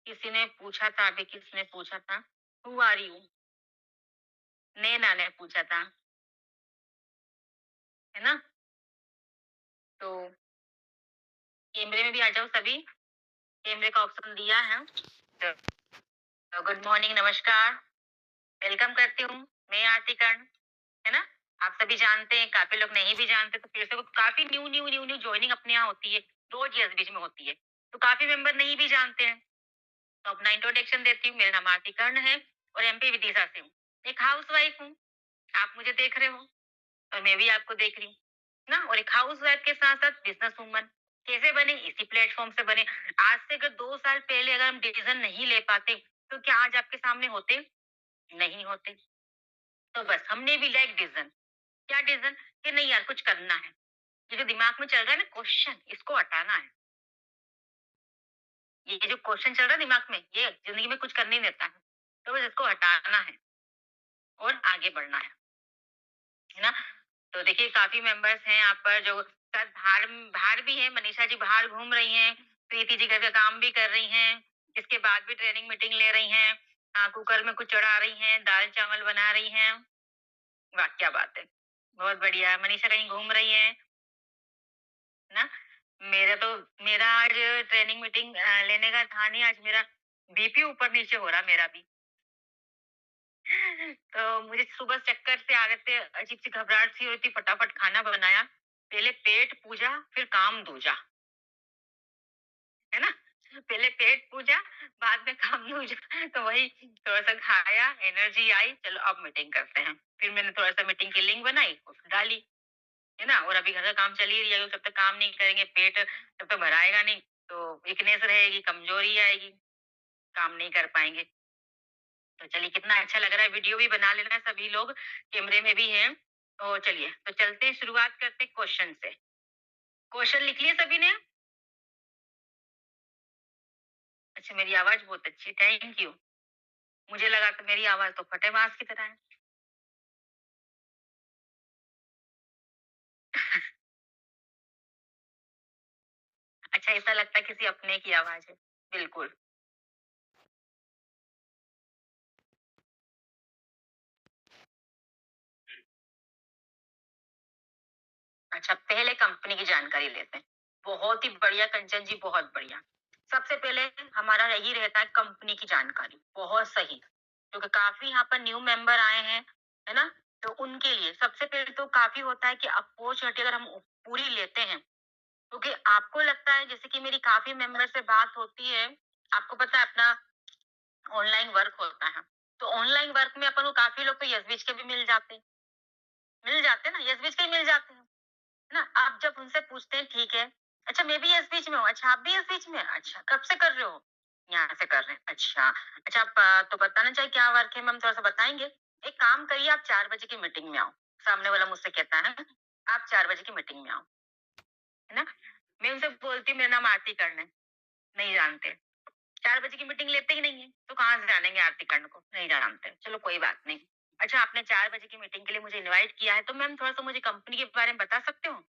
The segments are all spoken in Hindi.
किसी ने पूछा था, अभी किसने पूछा था, हू आर यू? नैना ने पूछा था, है ना? तो कैमरे में भी आ जाओ सभी, कैमरे का ऑप्शन दिया है। तो गुड मॉर्निंग, नमस्कार, वेलकम करती हूँ, मैं आरती कर्ण, है ना? आप सभी जानते हैं, काफ़ी लोग नहीं भी जानते, तो फिर से वो काफ़ी न्यू जॉइनिंग अपने यहाँ होती है, रोज़ यस बीच में होती है, तो काफ़ी मेंबर नहीं भी जानते हैं। तो अपना इंट्रोडक्शन देती हूँ, मेरा नाम आरती कर्ण है और एमपी विदिशा से हूँ। एक हाउसवाइफ हूँ, आप मुझे देख रहे हो और मैं भी आपको देख रही हूँ, ना? और एक हाउसवाइफ के साथ-साथ बिज़नेस वूमन कैसे बने? इसी प्लेटफ़ॉर्म से बने। आज से अगर 2 साल पहले अगर हम डिसीज़न नहीं ले पाते, तो क्या आज आपके सामने होते? नहीं होते। तो बस हमने भी लिया एक डिसीज़न। क्या डिसीज़न? कि नहीं यार कुछ करना है। ये जो दिमाग में चल रहा है ना क्वेश्चन, इसको हटाना है। ये जो क्वेश्चन चल रहा है दिमाग में, ये ज़िंदगी में कुछ करने नहीं देता है। तो बस इसको हटाना है और आगे बढ़ना है ना? तो देखिए काफ़ी मेंबर्स हैं यहाँ पर जो शायद बाहर बाहर भी हैं, मनीषा जी बाहर घूम रही हैं, प्रीति जी घर का काम भी कर रही हैं, इसके बाद भी ट्रेनिंग मीटिंग ले रही हैं, कुकर में कुछ चढ़ा रही हैं, दाल-चावल बना रही हैं। वाह! क्या बात है। बहुत बढ़िया, मनीषा कहीं घूम रही हैं, है ना? मेरा आज ट्रेनिंग मीटिंग लेने का था नहीं, आज मेरा बीपी ऊपर-नीचे हो रहा मेरा भी। तो मुझे सुबह चक्कर से आ रहे थे, अजीब-सी घबराहट सी हो रही थी, फटाफट खाना बनाया, पहले पेट पूजा, फिर काम दूजा, है ना? पहले पेट पूजा, बाद में काम दूजा। तो वही थोड़ा-सा खाया, एनर्जी आई, चलो अब मीटिंग करते हैं। फिर मैंने थोड़ा-सा मीटिंग की लिंक बनाई, उसको डाली, है ना? और अभी घर का काम चल ही रही है, जब तक काम नहीं करेंगे, पेट तब तक भराएगा नहीं, तो वीकनेस रहेगी, कमज़ोरी आएगी, काम नहीं कर पाएँगे। तो चलिए कितना अच्छा लग रहा है, वीडियो भी बना लेना सभी लोग, कैमरे में भी हैं। तो चलिए, तो चलते हैं, शुरुआत करते हैं क्वेश्चन से। क्वेश्चन लिख लिए सभी ने? अच्छा, मेरी आवाज़ बहुत अच्छी है, थैंक यू। मुझे लगा तो मेरी आवाज़ तो फटेबाज़ की तरह है। अच्छा, ऐसा लगता है किसी अपने की आवाज़ है। बिल्कुल। अच्छा, पहले कंपनी की जानकारी लेते हैं। बहुत ही बढ़िया कंचन जी, बहुत बढ़िया। सबसे पहले हमारा यही रहता है कंपनी की जानकारी, बहुत सही। क्योंकि काफ़ी यहाँ पर न्यू मेंबर आए हैं, है ना? तो उनके लिए सबसे पहले तो काफ़ी होता है कि अपॉर्च्युनिटी अगर हम पूरी लेते हैं, क्योंकि आपको लगता है जैसे कि मेरी काफ़ी मेंबर से बात होती है, आपको पता है अपना ऑनलाइन वर्क होता है। तो ऑनलाइन वर्क में अपन को काफ़ी लोग तो यस बीच के भी मिल जाते हैं ना, यस बीच के ही मिल जाते हैं। ना आप जब उनसे पूछते हैं ठीक है, अच्छा मैं भी इस बीच में हूँ, अच्छा आप भी इस बीच में हैं? अच्छा कब से कर रहे हो? यहाँ से कर रहे हैं, अच्छा। अच्छा आप तो बताना चाहिए क्या वर्क है, मैम थोड़ा-सा बताएँगे? एक काम करिए आप 4 बजे की मीटिंग में आओ, सामने वाला मुझसे कहता है, आप 4 बजे की मीटिंग में आओ, है ना? मैं उनसे बोलती हूँ मेरा नाम आरती कर्ण है, नहीं जानते। 4 बजे की मीटिंग लेते ही नहीं है, तो कहाँ से जानेंगे आरती कर्ण को? नहीं जानते, चलो कोई बात नहीं। अच्छा आपने 4 बजे की मीटिंग के लिए मुझे इनवाइट किया है, तो मैम थोड़ा-सा मुझे कंपनी के बारे में बता सकते हो?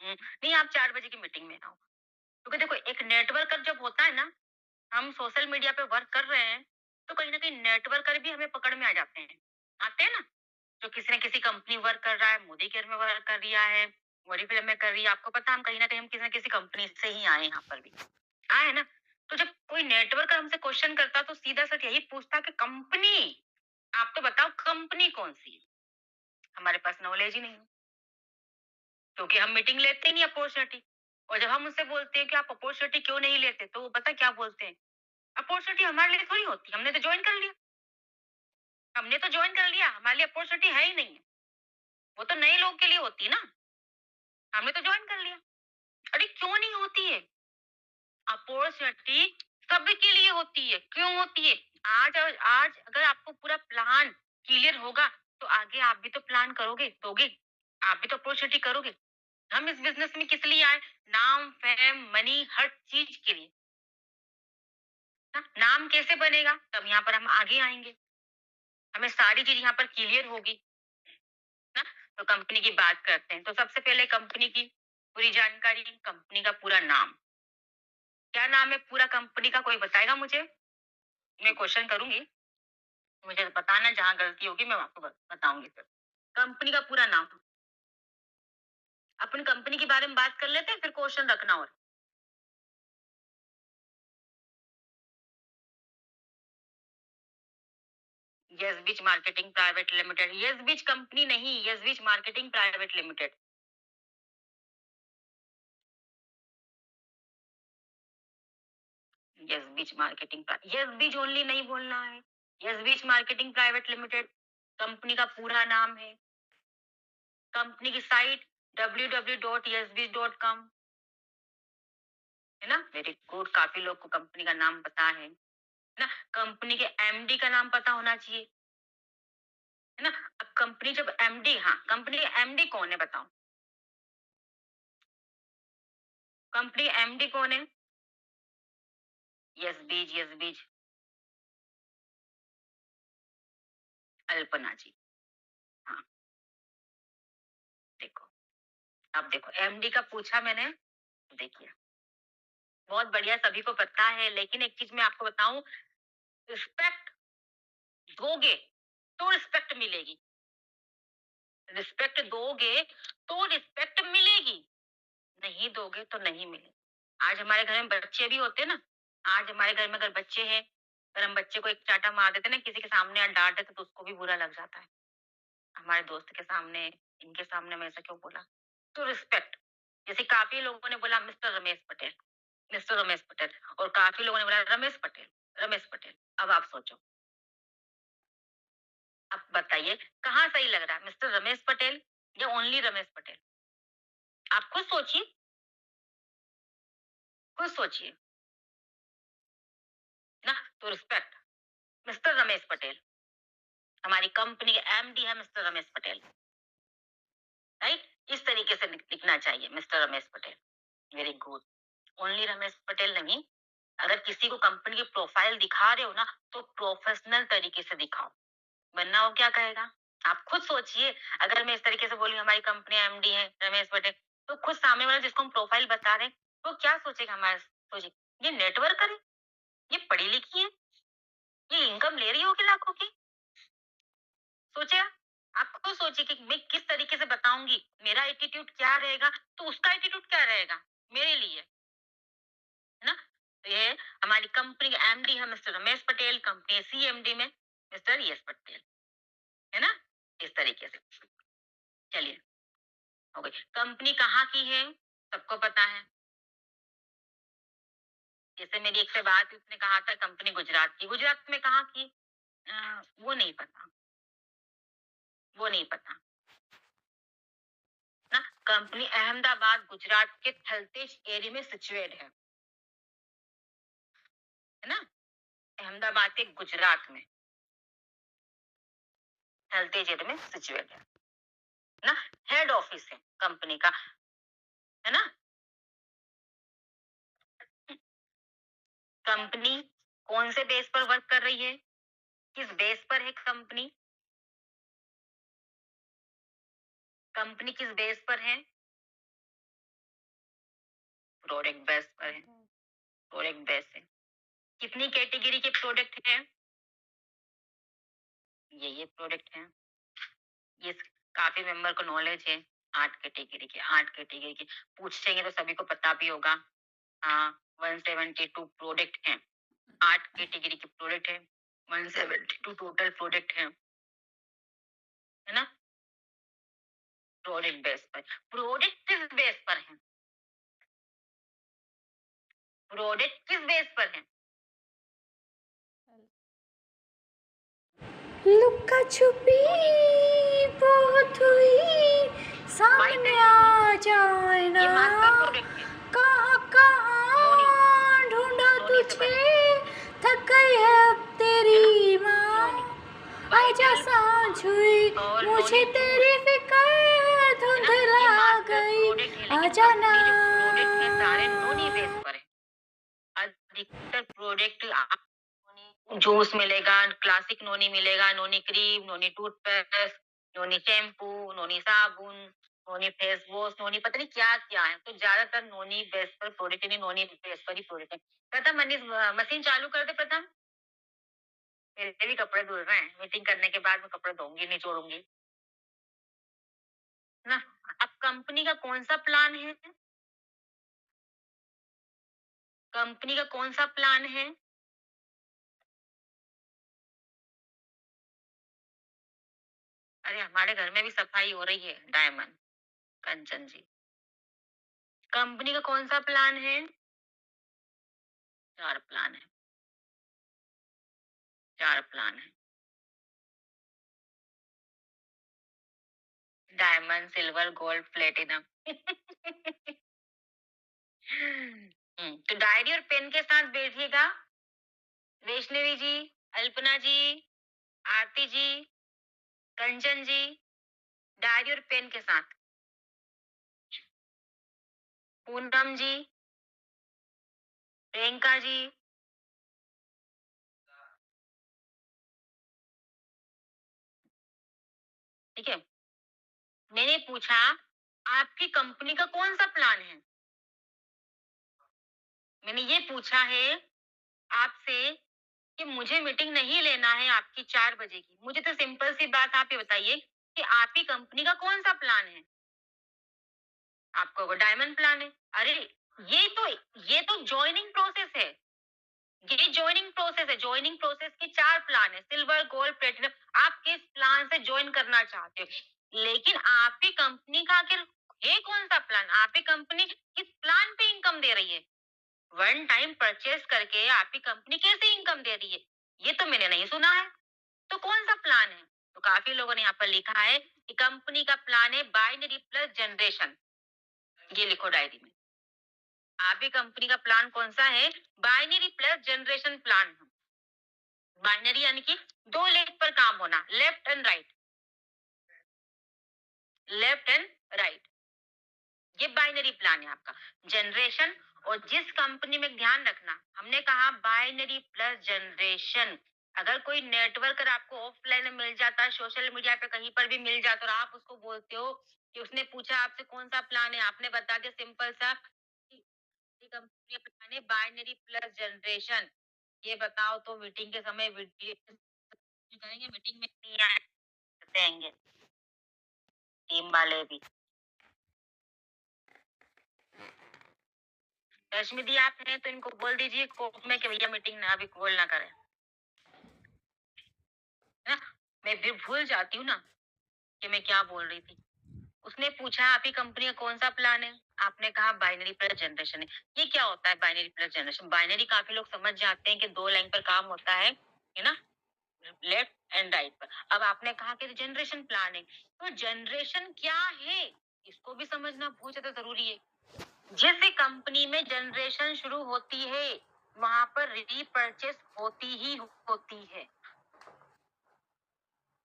नहीं आप 4 बजे की मीटिंग में आओ। क्योंकि देखो एक नेटवर्कर जब होता है ना, हम सोशल मीडिया पे वर्क कर रहे हैं, तो कहीं न कहीं नेटवर्कर भी हमें पकड़ में आ जाते हैं। आते हैं ना? जो किसी न किसी कंपनी वर्क कर रहा है, मोदी केयर में वर्क कर रिया है, ओरिफ्लेम में कर रही है, आपको पता है हम कहीं न कहीं हम किसी न किसी कंपनी से ही आए हैं यहाँ पर भी। आए हैं ना? तो जब कोई नेटवर्कर हमसे क्वेश्चन करता तो सीधा-सा यही पूछता कि कंपनी, आप तो बताओ कंपनी कौन-सी है? हमारे पास नॉलेज ही नहीं है। क्योंकि हम मीटिंग लेते ही नहीं अपॉर्चुनिटी। और जब हम उनसे बोलते हैं कि आप अपॉर्चुनिटी क्यों नहीं लेते, तो वो पता है क्या बोलते हैं? अपॉर्चुनिटी हमारे लिए थोड़ी होती है, हमने तो जॉइन कर लिया। हमने तो जॉइन कर लिया, हमारे लिए अपॉर्चुनिटी है ही नहीं है। वो तो नए लोग के लिए होती है ना, हमने तो जॉइन कर लिया। अरे क्यों नहीं होती है? अपॉर्चुनिटी सबके लिए होती है। क्यों होती है? आज अगर आपको पूरा प्लान क्लियर होगा, तो आगे आप भी तो प्लान करोगे, दोगे। आप भी तो अपॉर्चुनिटी करोगे। हम इस बिज़नेस में किस लिए आए? नाम, फेम, मनी हर चीज़ के लिए। ना नाम कैसे बनेगा? तब यहाँ पर हम आगे आएँगे। हमें सारी चीज़ यहाँ पर क्लियर होगी, ना? तो कंपनी की बात करते हैं। तो सबसे पहले कंपनी की पूरी जानकारी, कंपनी का पूरा नाम, क्या नाम है पूरा कंपनी का, कोई बताएगा मुझे? मैं क्वेश्चन करूंगी, मुझे बताना, जहाँ गलती होगी मैं आपको बताऊंगी फिर। कंपनी का पूरा नाम। अपन कंपनी के बारे में बात कर लेते हैं, फिर क्वेश्चन रखना। और यस बीच मार्केटिंग प्राइवेट लिमिटेड, यस बीच कंपनी नहीं, यस बीच मार्केटिंग प्राइवेट लिमिटेड। यस बीच मार्केटिंग, यस बीच ओनली नहीं बोलना है, यस बीच मार्केटिंग प्राइवेट लिमिटेड कंपनी का पूरा नाम है। कंपनी की साइट www.yesbeach.com है ना। वेरी गुड, काफी लोग को कंपनी का नाम पता है ना। कंपनी के एमडी का नाम पता होना चाहिए, है ना। अब कंपनी जब एमडी, हाँ, कंपनी के एमडी कौन है बताओ? कंपनी एमडी कौन है? यस बीच, यस बीच अल्पना जी। हाँ, देखो, अब देखो एमडी का पूछा मैंने, देखिए बहुत बढ़िया, सभी को पता है। लेकिन एक चीज मैं आपको बताऊं, रिस्पेक्ट दोगे तो रिस्पेक्ट मिलेगी, रिस्पेक्ट दोगे तो रिस्पेक्ट मिलेगी, नहीं दोगे तो नहीं मिलेगी। आज हमारे घर में बच्चे भी होते हैं ना, आज हमारे घर में अगर बच्चे हैं, अगर हम बच्चे को एक चाटा मार देते ना किसी के सामने, या डांट देते तो उसको भी बुरा लग जाता है। हमारे दोस्त के सामने, इनके सामने मैं ऐसा क्यों बोला? तो रिस्पेक्ट, जैसे काफी लोगों ने बोला मिस्टर रमेश पटेल, मिस्टर रमेश पटेल, और काफी लोगों ने बोला रमेश पटेल, रमेश पटेल। अब आप सोचो, अब बताइए कहाँ सही लग रहा है, मिस्टर रमेश पटेल या ओनली रमेश पटेल? आप खुद सोचिए, खुद सोचिए ना। तो रिस्पेक्ट, मिस्टर रमेश पटेल, हमारी कंपनी के एमडी है मिस्टर रमेश पटेल, राइट। इस तरीके से लिखना चाहिए, mister Ramesh Patel. Very good, only Ramesh Patel नहीं। अगर किसी को कंपनी की प्रोफाइल दिखा रहे हो ना, तो प्रोफेशनल तरीके से दिखाओ, वरना वो क्या कहेगा? आप खुद सोचिए, अगर मैं इस तरीके से बोली हमारी कंपनी एमडी है रमेश पटेल, तो खुद सामने वाला जिसको हम प्रोफाइल बता रहे हैं, वो क्या सोचेगा? हमारे सोचिए, ये नेटवर्क है, ये पढ़ी लिखी है, ये इनकम ले रही होगी लाखों की। सोचिए, आप खुद सोचिए कि मैं किस तरीके से बताऊंगी, मेरा एटीट्यूड क्या रहेगा, तो उसका एटीट्यूड क्या रहेगा मेरे लिए, है ना। तो ये हमारी कंपनी का एमडी है mister Ramesh Patel, company CMD में मिस्टर यस पटेल, है ना। इस तरीके से चलिए, हो गई। कंपनी कहाँ की है, सबको पता है। जैसे मेरी एक से बात, उसने कहा था कंपनी गुजरात की, गुजरात में कहाँ की? वो नहीं पता, वो नहीं पता ना। कंपनी अहमदाबाद गुजरात के थलतेज एरिया में सिचुएट है ना। अहमदाबाद के गुजरात में थलतेज एरिया में सिचुएट है ना। हेड ऑफिस है कंपनी का, है ना। कंपनी कौन से बेस पर वर्क कर रही है, किस बेस पर है कंपनी, कंपनी किस बेस पर है? प्रोडक्ट बेस पर है, प्रोडक्ट बेस है। कितनी कैटेगरी के प्रोडक्ट हैं? ये प्रोडक्ट हैं, ये काफी मेंबर को नॉलेज है। 8 कैटेगरी के पूछेंगे तो सभी को पता भी होगा। हाँ, 172 प्रोडक्ट हैं, 8 कैटेगरी के प्रोडक्ट है, 172 टोटल प्रोडक्ट है ना। प्रोडक्ट बेस पर, प्रोडक्ट किस बेस पर है, प्रोडक्ट किस बेस पर है? लुका छुपी बहुत हुई, सामने आ जाए ना, ये मास्टर प्रोडक्ट है। कहाँ कहाँ ढूंढा तुझे, थक गई है अब तेरी माँ, आजा सांझ हुई मुझे तेरी फिक्र, धुंधला गई आजा ना। प्रोडक्ट है सारे नोनी बेस पर है। अधिकतर प्रोडक्ट जूस मिलेगा, क्लासिक नोनी मिलेगा, नोनी क्रीम, नोनी टूथपेस्ट, नोनी शैम्पू, नोनी साबुन, नोनी फेस वॉश, नोनी पता नहीं क्या-क्या है। तो ज़्यादातर नोनी बेस पर प्रोडक्ट यानी नोनी बेस पर ही प्रोडक्ट है। प्रथम मशीन चालू कर दे प्रथम। मेरे भी कपड़े धुल रहे हैं। मीटिंग करने के बाद मैं कपड़े धोऊँगी, नहीं छोड़ूँगी। ना? अब कंपनी का कौन-सा प्लान है? कंपनी का कौन-सा प्लान है? अरे हमारे घर में भी सफाई हो रही है, डायमंड, कंचन जी। कंपनी का कौन-सा प्लान है? 4 प्लान है, 4 प्लान है। Diamond, silver, gold, platinum. तो डायरी और पेन के साथ बैठिएगा। वैष्णवी जी, अल्पना जी, आरती जी, कंचन जी, डायरी और पेन के साथ। पूनम जी, प्रियंका जी, ठीक है? मैंने पूछा आपकी कंपनी का कौन-सा प्लान है? मैंने ये पूछा है आपसे कि मुझे मीटिंग नहीं लेना है आपकी 4 बजे की। मुझे तो सिंपल सी बात आप ये बताइए कि आपकी कंपनी का कौन-सा प्लान है? आपका वो डायमंड प्लान है। अरे! ये तो ये तो जॉइनिंग प्रोसेस है। ये जॉइनिंग प्रोसेस है। जॉइनिंग प्रोसेस के 4 प्लान है, सिल्वर, गोल्ड, प्लैटिनम। आप किस प्लान से जॉइन करना चाहते हो? लेकिन आपकी कंपनी का आखिर है कौन-सा प्लान? आपकी कंपनी किस प्लान पे इनकम दे रही है? वन टाइम परचेज करके आपकी कंपनी कैसे इनकम दे रही है? ये तो मैंने नहीं सुना है। तो कौन-सा प्लान है? तो काफ़ी लोगों ने यहाँ पर लिखा है कि कंपनी का प्लान है बाइनरी प्लस जनरेशन। ये लिखो डायरी में। आपकी कंपनी का प्लान कौन-सा है? Binary plus generation plan. Binary यानी कि 2 लेग पर काम होना, left and right, left and right. ये बाइनरी प्लान है आपका। जनरेशन और जिस कंपनी में ध्यान रखना, हमने कहा बाइनरी प्लस जनरेशन। अगर कोई नेटवर्कर आपको ऑफलाइन में मिल जाता है, सोशल मीडिया पे कहीं पर भी मिल जाता है और आप उसको बोलते हो कि उसने पूछा आपसे कौन सा प्लान है, आपने बता दिया सिंपल सा कि कंपनी का प्लान है बाइनरी प्लस जनरेशन। ये बताओ तो मीटिंग के समय वीडियो करेंगे, मीटिंग में नहीं आएंगे टीम वाले भी। रश्मि दी आप हैं तो इनको बोल दीजिए कोर्ट में कि भैया मीटिंग ना अभी कॉल ना करें, है ना? मैं फिर भूल जाती हूँ ना कि मैं क्या बोल रही थी। उसने पूछा आपकी कंपनी का कौन सा प्लान है? आपने कहा बाइनरी प्लस जनरेशन है। ये क्या होता है बाइनरी प्लस जनरेशन? बाइनरी काफी लोग समझ जाते हैं कि 2 लाइन पर काम होता है ना? लेफ्ट एंड राइट पर। अब आपने कहा कि जनरेशन प्लान है, तो जनरेशन क्या है? इसको भी समझना बहुत ज्यादा जरूरी है। जिस कंपनी में जनरेशन शुरू होती है वहां पर रीपरचेस होती ही होती है।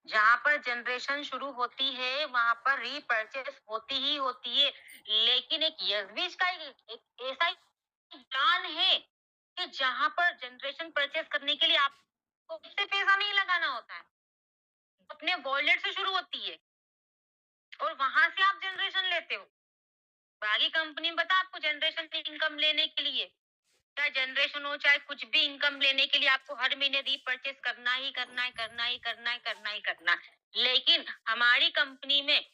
जहां पर जनरेशन शुरू होती है वहां पर रीपरचेस होती ही होती है। लेकिन एक यजबीज का एक ऐसा प्लान है कि जहां पर जनरेशन परचेस करने के लिए आपको उससे पैसा नहीं लगाना होता है, अपने वॉलेट से शुरू होती है और वहां से आप जनरेशन लेते हो। बाकी कंपनी में बता आपको जनरेशन इनकम लेने के लिए, चाहे जनरेशन हो चाहे कुछ भी इनकम लेने के लिए आपको हर महीने रीपरचेस करना ही करना है, करना ही करना है, करना ही करना है। लेकिन हमारी कंपनी में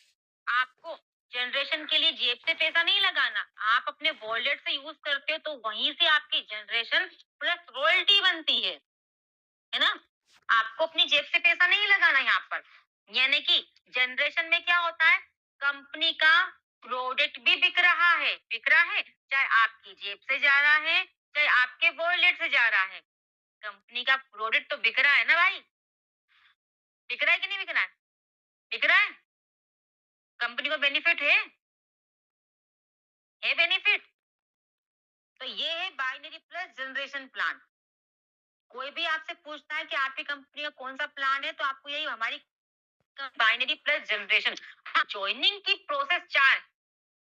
आपको जनरेशन के लिए जेब से पैसा नहीं लगाना, आप अपने वॉलेट से यूज करते हो तो वहीं से आपकी जनरेशन प्लस रॉयल्टी बनती है ना? आपको अपनी जेब से पैसा नहीं लगाना यहाँ पर। यानी कि जनरेशन में क्या होता है? कंपनी का प्रोडक्ट भी बिक रहा है, चाहे आपकी जेब से जा रहा है, चाहे आपके वॉलेट से जा रहा है। कंपनी का प्रोडक्ट तो बिक रहा है ना भाई? बिक रहा है कि नहीं बिक रहा है? बिक रहा है। कंपनी को बेनिफिट है बेनिफिट। तो ये है बाइनरी प्लस जनरेशन प्लान। कोई भी आपसे पूछता है कि आपकी कंपनी का कौन सा प्लान है तो आपको यही हमारी बाइनरी प्लस जनरेशन। हाँ, ज्वाइनिंग की प्रोसेस 4।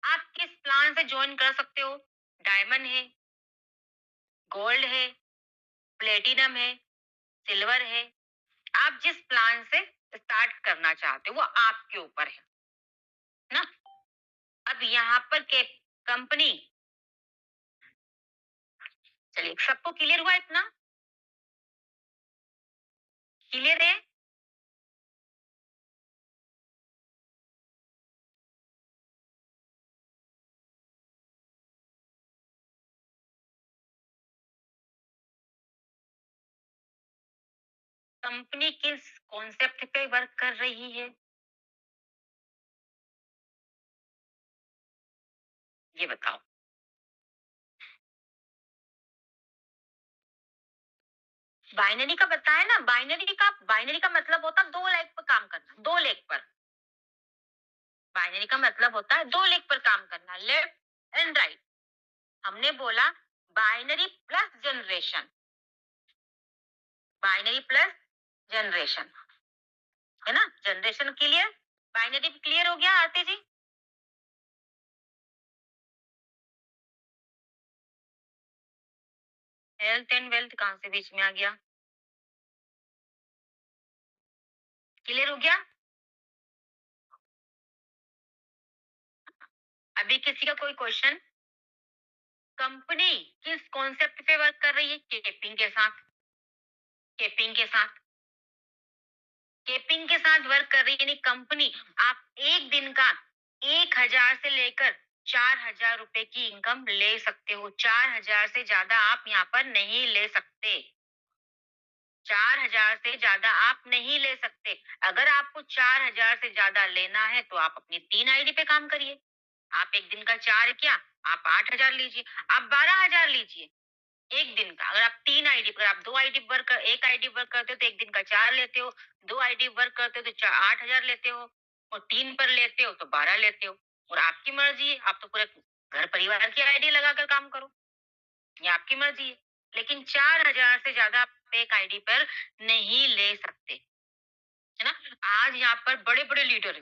आप किस प्लान से ज्वाइन कर सकते हो? डायमंड है, गोल्ड है, प्लेटिनम है, सिल्वर है। आप जिस प्लान से स्टार्ट करना चाहते हो वो आपके ऊपर है ना? अब यहाँ पर के कंपनी, चलिए सबको क्लियर हुआ इतना? क्लियर है? कंपनी किस कॉन्सेप्ट पे वर्क कर रही है, ये बताओ। बाइनरी का बताया ना, बाइनरी का मतलब होता है 2 लेग पर काम करना, 2 लेग पर। बाइनरी का मतलब होता है 2 लेग पर काम करना, लेफ्ट एंड राइट। हमने बोला binary plus generation, binary plus generation, है ना? जनरेशन क्लियर, बाइनरी क्लियर हो गया आरती जी? हेल्थ एंड वेल्थ कहाँ से बीच में आ गया? क्लियर हो गया? अभी किसी का कोई क्वेश्चन? कंपनी किस कॉन्सेप्ट पे वर्क कर रही है? केपिंग के साथ, केपिंग के साथ, केपिंग के साथ वर्क कर रही है, यानी कंपनी आप एक दिन का 1,000 से लेकर 4,000 रुपए की इनकम ले सकते हो। 4,000 से ज्यादा आप यहाँ पर नहीं ले सकते। 4,000 से ज्यादा आप नहीं ले सकते। अगर आपको 4,000 से ज्यादा लेना है तो आप अपनी 3 आईडी पे काम करिए। आप एक दिन का 4 क्या, आप 8,000 लीजिए, आप 12,000 लीजिए एक दिन का। अगर आप 3 आईडी पर, आप 2 आईडी वर्क कर, एक आईडी वर्क करते हो तो एक दिन का 4 लेते हो, 2 आईडी वर्क करते हो तो 8,000 लेते हो, और 3 पर लेते हो तो 12 लेते हो। और आपकी मर्जी है, आप तो पूरे घर परिवार की आईडी लगाकर काम करो, ये आपकी मर्जी है। लेकिन 4,000 से ज्यादा आप एक आईडी पर नहीं ले सकते, है ना? आज यहाँ पर बड़े बड़े लीडर है,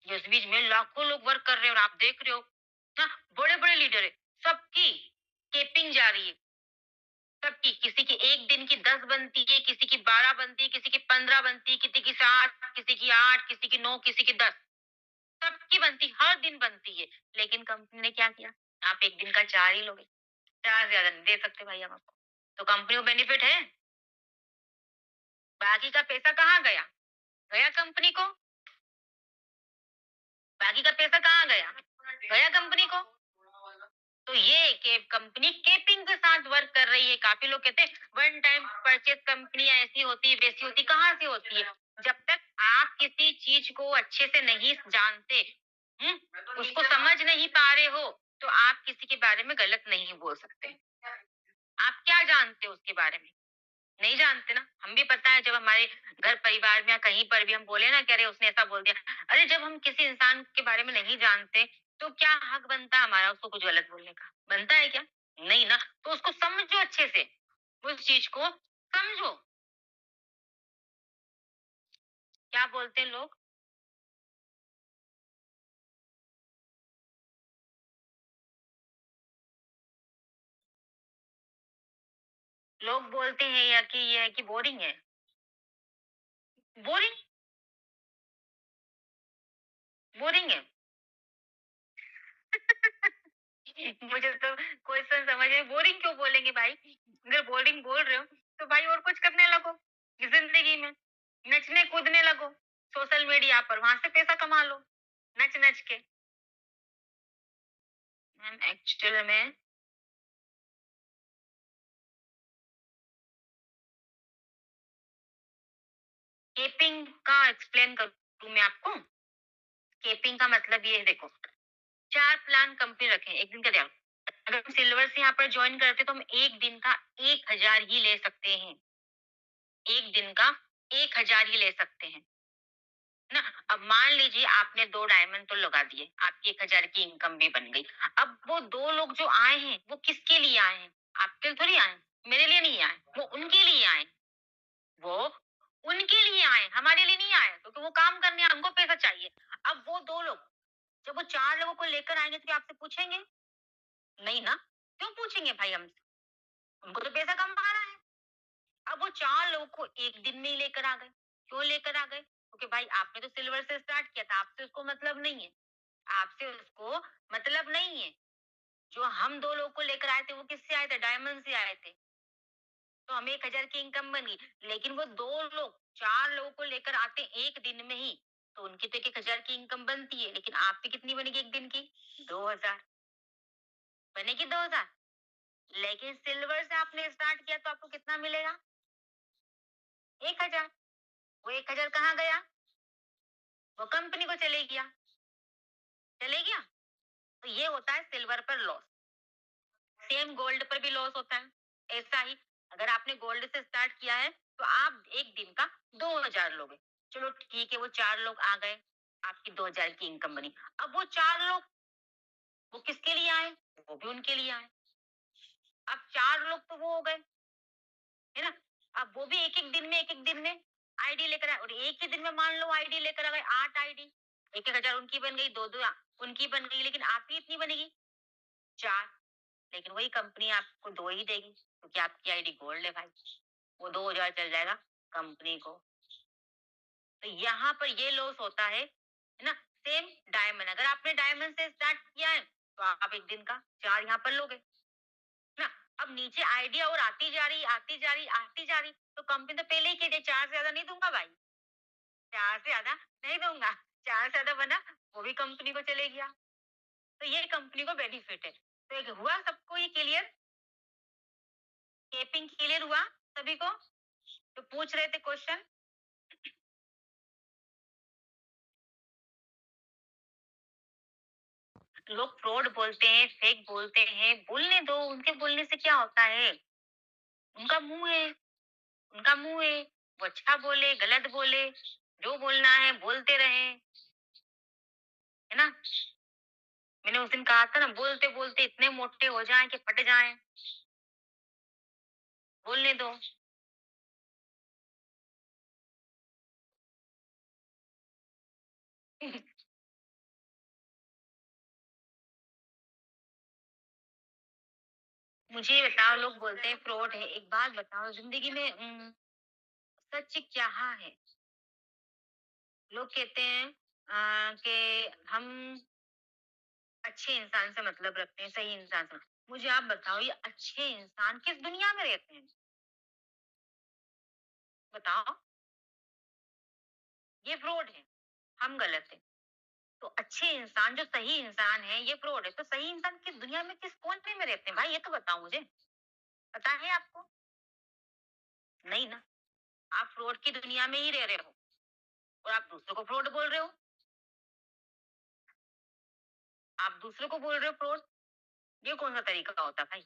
जिस बीच में लाखों लोग वर्क कर रहे हैं और आप देख रहे हो ना, बड़े बड़े लीडर है, सबकी केपिंग जारी है, सबकी। किसी की एक दिन की 10 बनती है, किसी की 12 बनती है, किसी की 15 बनती है, किसी की 7, किसी की 8, किसी की 9, किसी की 10, सबकी बनती, हर दिन बनती है। लेकिन कंपनी ने क्या किया? आप एक दिन का 4 ही लोगे, 4 ज्यादा नहीं दे सकते भाई हम आपको। तो कंपनी को बेनिफिट है, बाकी का पैसा कहाँ गया? गया कंपनी को। बाकी का पैसा कहाँ गया? गया कंपनी को। तो ये के कंपनी केपिंग के साथ वर्क कर रही है। काफी लोग कहते हैं वन टाइम परचेज कंपनी ऐसी होती है वैसी होती, कहाँ से होती है? जब तक आप किसी चीज को अच्छे से नहीं जानते, उसको समझ नहीं पा रहे हो, तो आप किसी के बारे में गलत नहीं बोल सकते। आप क्या जानते हो उसके बारे में? नहीं जानते ना। हम भी पता है, जब हमारे घर परिवार में या कहीं पर भी हम बोले ना कि अरे उसने ऐसा बोल दिया, अरे जब हम किसी इंसान के बारे में नहीं जानते तो क्या हक बनता है हमारा उसको कुछ गलत बोलने का? बनता है क्या? नहीं ना। तो उसको समझो अच्छे से, उस चीज को समझो। क्या बोलते हैं लोग? लोग बोलते हैं या कि ये है कि बोरिंग है। बोरिंग, बोरिंग है। मुझे तो क्वेश्चन समझ में, बोरिंग क्यों बोलेंगे भाई? अगर बोरिंग बोल रहे हो तो भाई और कुछ करने लगो जिंदगी में, नचने कूदने लगो सोशल मीडिया पर, वहां से पैसा कमा लो नच नच के। मैम एक्चुअल में केपिंग का एक्सप्लेन करूँ मैं आपको। केपिंग का मतलब ये है, देखो 4 प्लान कंपनी रखे एक दिन का ध्यान। अगर हम सिल्वर से यहाँ पर ज्वाइन करते तो हम एक दिन का 1,000 ही ले सकते हैं, एक दिन का 1,000 ही ले सकते हैं ना। अब मान लीजिए आपने 2 डायमंड तो लगा दिए, आपकी 1,000 की इनकम भी बन गई। अब वो 2 लोग जो आए हैं वो किसके लिए आए हैं? आपके लिए थोड़ी आए, मेरे लिए नहीं आए, वो उनके लिए आए, वो उनके लिए आए, हमारे लिए नहीं आए, क्योंकि वो काम करने आए, उनको पैसा चाहिए। अब वो 2 लोग जब वो 4 लोगों को लेकर आएंगे तो क्या आपसे पूछेंगे? नहीं ना। क्यों पूछेंगे भाई हमसे? उनको तो पैसा कमाना है। अब वो 4 लोगों को एक दिन में ही लेकर आ गए। क्यों लेकर आ गए? क्योंकि भाई आपने तो सिल्वर से स्टार्ट किया था, आपसे उसको मतलब नहीं है। आपसे उसको मतलब नहीं है। जो हम 2 लोग को लेकर आए थे वो किससे आए थे? डायमंड से आए थे। तो हमें 1,000 की इनकम बनी। लेकिन वो 2 लोग 4 लोगों को लेकर आते हैं 1 दिन में ही, तो उनकी तो 1,000 की इनकम बनती है, लेकिन आपकी कितनी बनेगी 1 दिन की? 2,000 बनेगी 2,000। लेकिन सिल्वर से आपने स्टार्ट किया तो आपको कितना मिलेगा? 1,000। वो 1,000 कहाँ गया? वो कंपनी को चले गया। चले गया? तो ये होता है सिल्वर पर लॉस। सेम गोल्ड पर भी लॉस होता है। ऐसा ही अगर आपने गोल्ड से स्टार्ट किया है तो आप एक दिन का 2,000 लोगे। चलो ठीक है, वो 4 लोग आ गए, आपकी 2,000 की इनकम बनी। अब वो 4 लोग वो किसके लिए आए? वो भी उनके लिए आए। अब 4 लोग तो वो हो गए, है ना? अब वो भी एक एक दिन में आईडी लेकर आए, और एक ही दिन में मान लो आईडी लेकर आ गए 8 आईडी। 1,000 उनकी बन गई, 2-2 उनकी बन गई, लेकिन आपकी इतनी बनेगी 4। लेकिन वही कंपनी आपको 2 ही देगी, क्योंकि आपकी आईडी गोल्ड है भाई। वो 2,000 चल जाएगा कंपनी को। तो यहाँ पर ये लॉस होता है ना? सेम डायमंड, अगर आपने डायमंड से स्टार्ट किया है तो आप एक दिन का 4 यहाँ पर लोगे ना। अब नीचे आइडिया और आती जा रही आती जा रही आती जा रही, तो कंपनी तो पहले ही कह दे 4 से ज्यादा नहीं दूंगा भाई, 4 से ज्यादा नहीं दूंगा। 4 से ज्यादा बना, वो भी कंपनी को चले गया। तो ये कंपनी को बेनिफिट है। तो एक हुआ सबको ये क्लियर? केपिंग क्लियर हुआ सभी को? तो पूछ रहे थे क्वेश्चन। लोग फ्रॉड बोलते हैं, फेक बोलते हैं, बोलने दो, उनके बोलने से क्या होता है? उनका मुंह है, उनका मुंह है। वो अच्छा बोले, गलत बोले, जो बोलना है बोलते रहे, है ना? मैंने उस दिन कहा था ना, बोलते बोलते इतने मोटे हो जाएं कि फट जाएं। बोलने दो। मुझे ये बताओ, लोग बोलते हैं फ्रॉड है, एक बात बताओ, जिंदगी में सच क्या है? लोग कहते हैं कि हम अच्छे इंसान से मतलब रखते हैं, सही इंसान से। मुझे आप बताओ, ये अच्छे इंसान किस दुनिया में रहते हैं? बताओ। ये फ्रॉड है, हम गलत है। तो अच्छे इंसान, जो सही इंसान है, ये फ्रॉड है। तो सही इंसान किस दुनिया में, किस कोने में रहते हैं भाई? ये तो बताओ मुझे। पता है आपको? नहीं ना। आप फ्रॉड की दुनिया में ही रह रहे हो और आप दूसरों को फ्रॉड बोल रहे हो। आप दूसरों को बोल रहे हो फ्रॉड। ये कौन सा तरीका होता है भाई?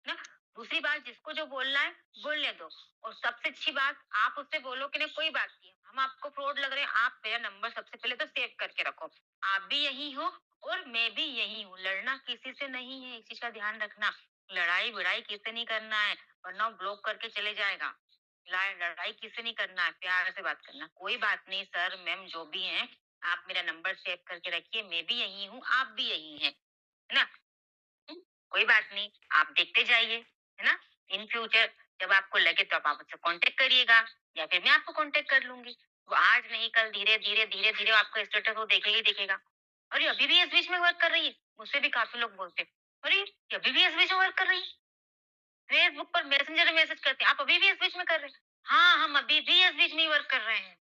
ना। दूसरी बात, जिसको जो बोलना है बोलने दो। और सबसे अच्छी बात, आप उससे बोलो कि नहीं कोई बात नहीं, हम आपको फ्रॉड लग रहे हैं, आप मेरा नंबर सबसे पहले तो सेव करके रखो। आप भी यही हो और मैं भी यही हूँ। लड़ना किसी से नहीं है, इस चीज का ध्यान रखना। लड़ाई भिड़ाई किससे नहीं करना है, वरना ब्लॉक करके चले जाएगा। लड़ाई किससे नहीं करना है, प्यार से बात करना। कोई बात नहीं सर, मैम, जो भी है, आप मेरा नंबर सेव करके रखिए, मैं भी यही हूँ, आप भी यही है ना? कोई बात नहीं, आप देखते जाइए, है ना? इन फ्यूचर जब आपको लगे तो आप मुझसे कांटेक्ट करिएगा, या फिर मैं आपको कांटेक्ट कर लूंगी। वो आज नहीं कल धीरे धीरे धीरे धीरे आपका स्टेटस वो देखेगा ही देखेगा। अरे अभी भी इस बीच में वर्क कर रही है। मुझसे भी काफी लोग बोलते हैं, अरे ये अभी भी इस बीच में वर्क कर रही है। फेसबुक पर मैसेंजर में मैसेज करते हैं, आप अभी भी इस बीच में कर रहे हैं? हाँ, हम अभी भी इस बीच में ही वर्क कर रहे हैं।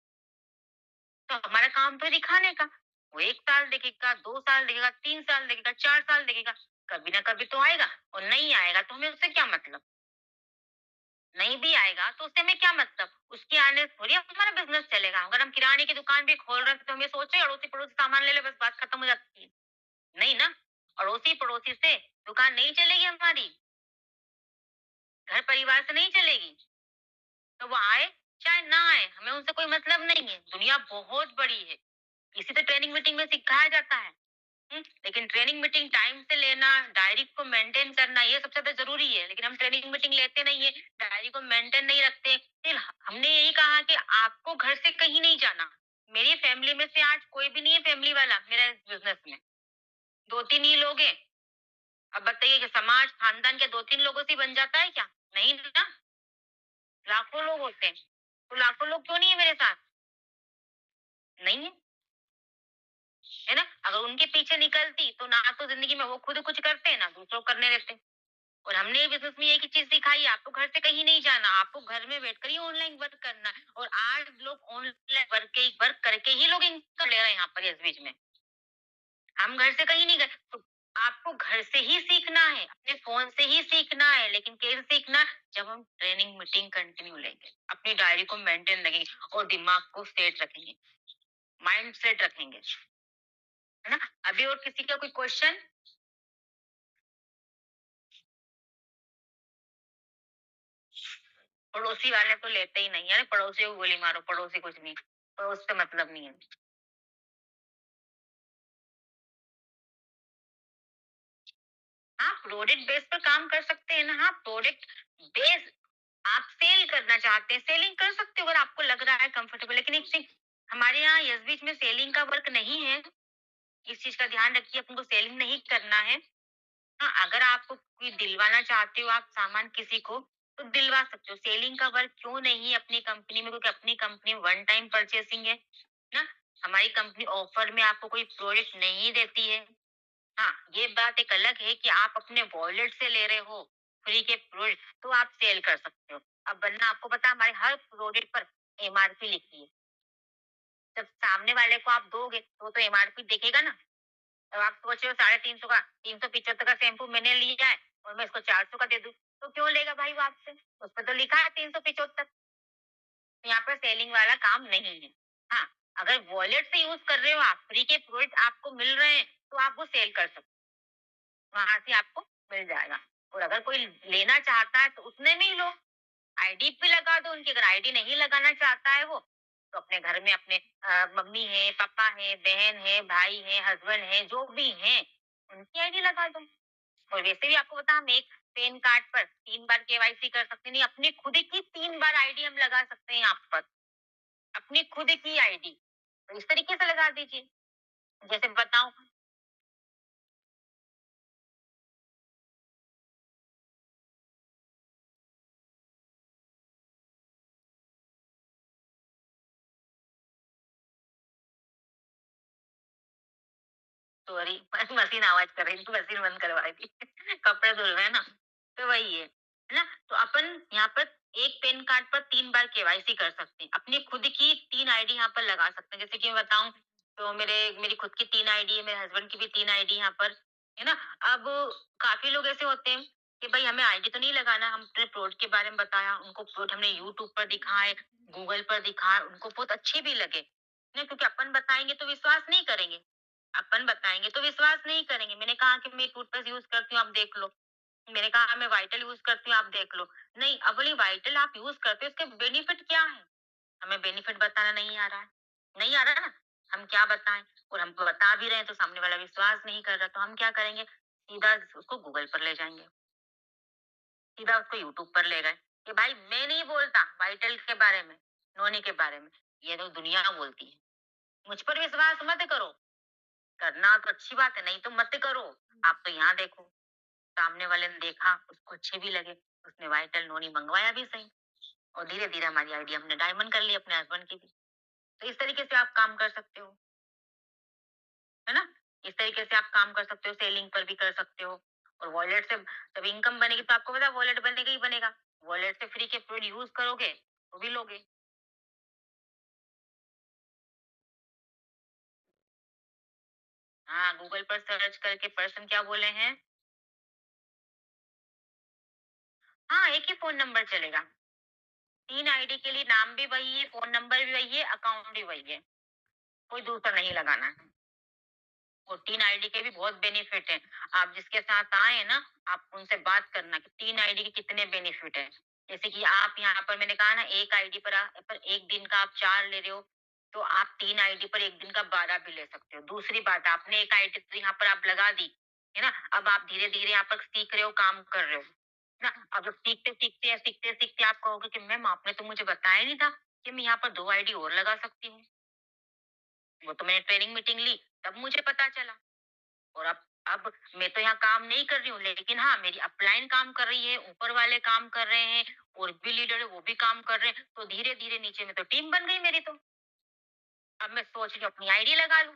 तो हमारा काम तो दिखाने का। वो 1 साल देखेगा, 2 साल देखेगा, 3 साल देखेगा, 4 साल देखेगा। कभी ना कभी तो आएगा, और नहीं आएगा तो हमें उससे क्या मतलब? नहीं भी आएगा तो उससे हमें क्या मतलब? उसके आने से थोड़ी हमारा बिज़नेस चलेगा। अगर हम किराने की दुकान भी खोल रहे हैं तो हम ये सोच रहे हैं अड़ोसी-पड़ोसी सामान ले ले, बस बात खत्म हो जाती है। नहीं ना, अड़ोसी-पड़ोसी से दुकान नहीं चलेगी हमारी, घर परिवार से नहीं चलेगी। तो वो आए चाहे ना आए, हमें उनसे कोई मतलब नहीं है। दुनिया बहुत बड़ी है। इसी तो ट्रेनिंग मीटिंग में सिखाया जाता है। लेकिन ट्रेनिंग मीटिंग टाइम से लेना, डायरी को मेंटेन करना, ये सबसे ज्यादा जरूरी है। लेकिन हम ट्रेनिंग मीटिंग लेते नहीं है, डायरी को मेंटेन नहीं रखते। फिर हमने यही कहा कि आपको घर से कहीं नहीं जाना। मेरी फैमिली में से आज कोई भी नहीं है फैमिली वाला मेरा इस बिजनेस में। 2-3 ही लोग हैं। अब बताइए कि समाज खानदान के 2-3 लोगों से ही बन जाता है क्या? नहीं ना। लाखों लोग होते हैं। तो लाखों लोग क्यों नहीं है मेरे साथ? नहीं है। है ना? अगर उनके पीछे निकलती तो ना तो ज़िंदगी में वो खुद कुछ करते, ना दूसरों को करने देते। और हमने ये बिज़नेस में एक ही चीज़ सिखाई है, आपको घर से कहीं नहीं जाना, आपको घर में बैठकर ही ऑनलाइन वर्क करना है। और आज लोग ऑनलाइन वर्क करके ही लोग इनकम ले रहे हैं यहाँ पर इस बीच में। हम घर से कहीं नहीं गए, तो आपको घर से ही सीखना है, अपने फ़ोन से ही सीखना है, लेकिन कैसे सीखना है? जब हम ट्रेनिंग मीटिंग कंटिन्यू लेंगे, अपनी डायरी को मेंटेन रखेंगे और दिमाग को सेट रखेंगे, माइंड सेट रखेंगे, है ना? अभी और किसी का कोई क्वेश्चन? पड़ोसी वाले तो लेते ही नहीं है, अरे पड़ोसी को गोली मारो, पड़ोसी कुछ नहीं, पड़ोस से मतलब नहीं है। हाँ, प्रोडक्ट बेस पर काम कर सकते हैं ना, हाँ, प्रोडक्ट बेस आप सेल करना चाहते हैं, सेलिंग कर सकते हो अगर आपको लग रहा है कंफर्टेबल। लेकिन एक चीज़, हमारे यहाँ इस बीच में सेलिंग का वर्क नहीं है, इस चीज़ का ध्यान रखिए, अपन को सेलिंग नहीं करना है। हाँ, अगर आपको कोई दिलवाना चाहते हो आप सामान किसी को, तो दिलवा सकते हो। सेलिंग का वर्क क्यों नहीं है अपनी कंपनी में? क्योंकि अपनी कंपनी वन टाइम परचेसिंग है ना? हमारी कंपनी ऑफर में आपको कोई प्रोडक्ट नहीं देती है। हाँ, ये बात एक अलग है कि आप अपने वॉलेट से ले रहे हो फ्री के प्रोडक्ट, तो आप सेल कर सकते हो। अब वरना आपको पता है हमारे हर प्रोडक्ट पर एमआरपी लिखी है। जब सामने वाले को आप दोगे तो एमआरपी देखेगा ना। अब आप सोच रहे हो 350 का, 375 का शैम्पू मैंने लिया है और मैं इसको 400 का दे दूं, तो क्यों लेगा भाई वो आपसे? उस पर तो लिखा है 375। तो यहाँ पर सेलिंग वाला काम नहीं है। हाँ, अगर वॉलेट से यूज कर रहे हो आप, फ्री के प्रोडक्ट आपको मिल रहे हैं, तो आप वो सेल कर सकते हो, वहां से आपको मिल जाएगा। और अगर कोई लेना चाहता है तो उसने में ही लो, आईडी भी लगा दो उनकी। अगर आईडी नहीं लगाना चाहता है वो, तो अपने घर में अपने मम्मी है, पापा है, बहन है, भाई है, हस्बैंड है, जो भी है, उनकी आईडी लगा दो। और वैसे भी आपको पता, हम एक पैन कार्ड पर 3 बार केवाईसी कर सकते हैं, नहीं अपनी खुद की 3 बार आईडी हम लगा सकते हैं यहाँ पर, अपनी खुद की आईडी। तो इस तरीके से लगा दीजिए। जैसे बताऊं, सॉरी मशीन आवाज कर रही थी, मशीन बंद करवा दी कपड़े धुल रहे हैं ना, तो वही है ना? तो अपन यहाँ पर एक पैन कार्ड पर 3 बार केवाईसी कर सकते हैं, अपनी खुद की 3 आईडी यहाँ पर लगा सकते हैं। जैसे कि मैं बताऊं, तो मेरी खुद की 3 आईडी है, मेरे हस्बैंड की भी 3 आईडी यहाँ पर, है ना? अब काफी लोग ऐसे होते हैं कि भाई हमें आईडी तो नहीं लगाना, हम अपने प्रोडक्ट के बारे में बताया, उनको प्रोडक्ट हमने यूट्यूब पर दिखाए, गूगल पर दिखाए, उनको बहुत अच्छे भी लगे ना, क्योंकि अपन बताएंगे तो विश्वास नहीं करेंगे, अपन बताएँगे तो विश्वास नहीं करेंगे। मैंने कहा कि मैं टूथपेस्ट यूज़ करती हूँ, आप देख लो। मैंने कहा मैं वाइटल यूज़ करती हूँ, आप देख लो। नहीं, अब बोली वाइटल आप यूज़ करते हो, इसके बेनिफिट क्या है? हमें बेनिफिट बताना नहीं आ रहा है। नहीं आ रहा ना, हम क्या बताएँ? और हम बता भी रहे हैं तो सामने वाला विश्वास नहीं कर रहा, तो हम क्या करेंगे? सीधा उसको गूगल पर ले जाएँगे, सीधा उसको यूट्यूब पर ले गए कि भाई मैं नहीं बोलता वाइटल के बारे में, नोनी के बारे में, ये तो दुनिया बोलती है। मुझ पर विश्वास मत करो। करना तो अच्छी बात है, नहीं तो मत करो। आप तो यहाँ देखो, सामने वाले ने देखा, उसको अच्छे भी लगे, उसने वाइटल नोनी मंगवाया भी सही, और धीरे-धीरे हमारी आईडी हमने डायमंड कर ली अपने हस्बैंड की भी। तो इस तरीके से आप काम कर सकते हो, है ना? इस तरीके से आप काम कर सकते हो, सेलिंग पर भी कर सकते हो। और वॉलेट से जब इनकम बनेगी तो आपको पता है वॉलेट बनेगा ही बनेगा। वॉलेट से फ्री के प्रोडक्ट यूज़ करोगे, तो भी लोगे। हाँ, गूगल पर सर्च करके पर्सन क्या बोले हैं? हाँ, एक ही फ़ोन नंबर चलेगा। 3 आईडी के लिए नाम भी वही है, फ़ोन नंबर भी वही है, अकाउंट भी वही है। कोई दूसरा नहीं लगाना है। और 3 आईडी के भी बहुत बेनिफिट हैं। आप जिसके साथ आए हैं ना, आप उनसे बात करना कि 3 आईडी के कितने बेनिफिट हैं। जैसे कि आप यहाँ पर मैंने कहा ना, 1 आईडी पर 1 दिन का आप 4 ले रहे हो, तो आप 3 आईडी पर 1 दिन का 12 भी ले सकते हो। दूसरी बात, आपने 1 आईडी तो यहाँ पर आप लगा दी, है ना? अब आप धीरे-धीरे यहाँ पर सीख रहे हो, काम कर रहे हो, ना? अब जब सीखते-सीखते या सीखते-सीखते आप कहोगे कि मैम आपने तो मुझे बताया नहीं था कि मैं यहाँ पर 2 आईडी और लगा सकती हूँ। वो तो मैंने ट्रेनिंग मीटिंग ली, तब मुझे पता चला। और अब मैं तो यहाँ काम नहीं कर रही हूँ, लेकिन हाँ, मेरी अपलाइन काम कर रही है, ऊपर वाले काम कर रहे हैं, और भी लीडर है वो भी काम कर रहे हैं, तो धीरे-धीरे नीचे में तो टीम बन गई मेरी तो। अब मैं सोच रही हूँ अपनी आईडी लगा लूँ।